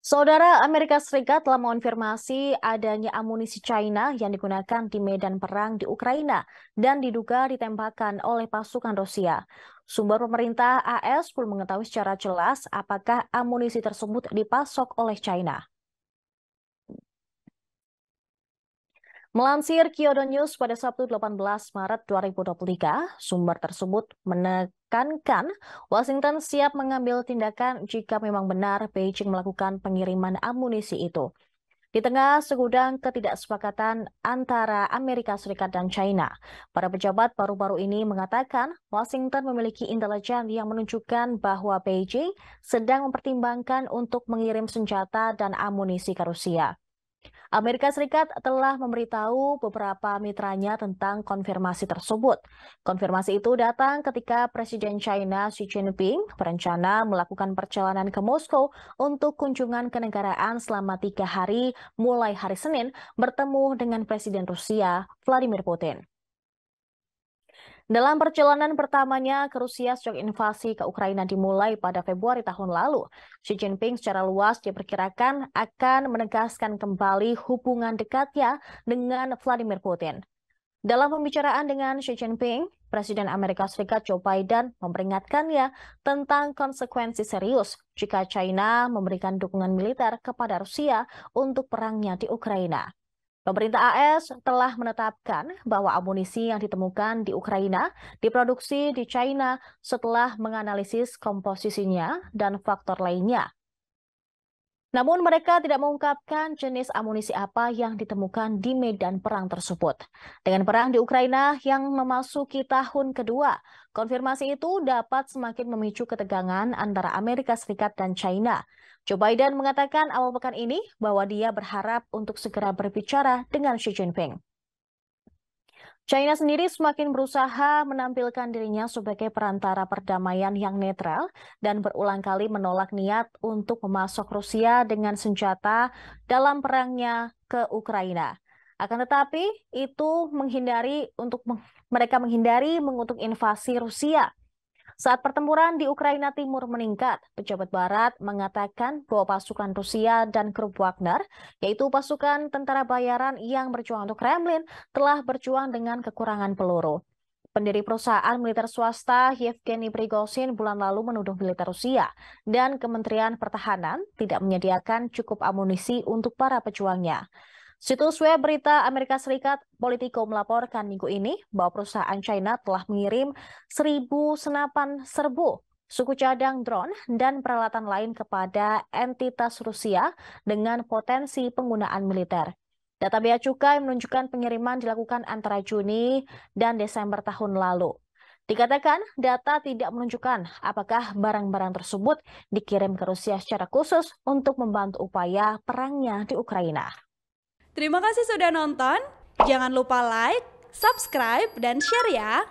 Saudara Amerika Serikat telah mengonfirmasi adanya amunisi China yang digunakan di medan perang di Ukraina dan diduga ditembakkan oleh pasukan Rusia. Sumber pemerintah AS belum mengetahui secara jelas apakah amunisi tersebut dipasok oleh China. Melansir Kyodo News pada Sabtu 18 Maret 2023, sumber tersebut menekankan Washington siap mengambil tindakan jika memang benar Beijing melakukan pengiriman amunisi itu. Di tengah segudang ketidaksepakatan antara Amerika Serikat dan China, para pejabat baru-baru ini mengatakan Washington memiliki intelijen yang menunjukkan bahwa Beijing sedang mempertimbangkan untuk mengirim senjata dan amunisi ke Rusia. Amerika Serikat telah memberitahu beberapa mitranya tentang konfirmasi tersebut. Konfirmasi itu datang ketika Presiden China Xi Jinping berencana melakukan perjalanan ke Moskow untuk kunjungan kenegaraan selama 3 hari mulai hari Senin bertemu dengan Presiden Rusia Vladimir Putin. Dalam perjalanan pertamanya ke Rusia sejak invasi ke Ukraina dimulai pada Februari tahun lalu, Xi Jinping secara luas diperkirakan akan menegaskan kembali hubungan dekatnya dengan Vladimir Putin. Dalam pembicaraan dengan Xi Jinping, Presiden Amerika Serikat Joe Biden memperingatkannya tentang konsekuensi serius jika China memberikan dukungan militer kepada Rusia untuk perangnya di Ukraina. Pemerintah AS telah menetapkan bahwa amunisi yang ditemukan di Ukraina diproduksi di China setelah menganalisis komposisinya dan faktor lainnya. Namun mereka tidak mengungkapkan jenis amunisi apa yang ditemukan di medan perang tersebut. Dengan perang di Ukraina yang memasuki tahun kedua, konfirmasi itu dapat semakin memicu ketegangan antara Amerika Serikat dan China. Joe Biden mengatakan awal pekan ini bahwa dia berharap untuk segera berbicara dengan Xi Jinping. China sendiri semakin berusaha menampilkan dirinya sebagai perantara perdamaian yang netral dan berulang kali menolak niat untuk memasok Rusia dengan senjata dalam perangnya ke Ukraina. Akan tetapi, itu mereka menghindari mengutuk invasi Rusia. Saat pertempuran di Ukraina Timur meningkat, pejabat Barat mengatakan bahwa pasukan Rusia dan grup Wagner, yaitu pasukan tentara bayaran yang berjuang untuk Kremlin, telah berjuang dengan kekurangan peluru. Pendiri perusahaan militer swasta Yevgeny Prigozhin bulan lalu menuduh militer Rusia dan Kementerian Pertahanan tidak menyediakan cukup amunisi untuk para pejuangnya. Situs web berita Amerika Serikat Politico melaporkan minggu ini bahwa perusahaan China telah mengirim 1.000 senapan serbu, suku cadang drone, dan peralatan lain kepada entitas Rusia dengan potensi penggunaan militer. Data Bea Cukai menunjukkan pengiriman dilakukan antara Juni dan Desember tahun lalu. Dikatakan data tidak menunjukkan apakah barang-barang tersebut dikirim ke Rusia secara khusus untuk membantu upaya perangnya di Ukraina. Terima kasih sudah nonton. Jangan lupa like, subscribe, dan share ya.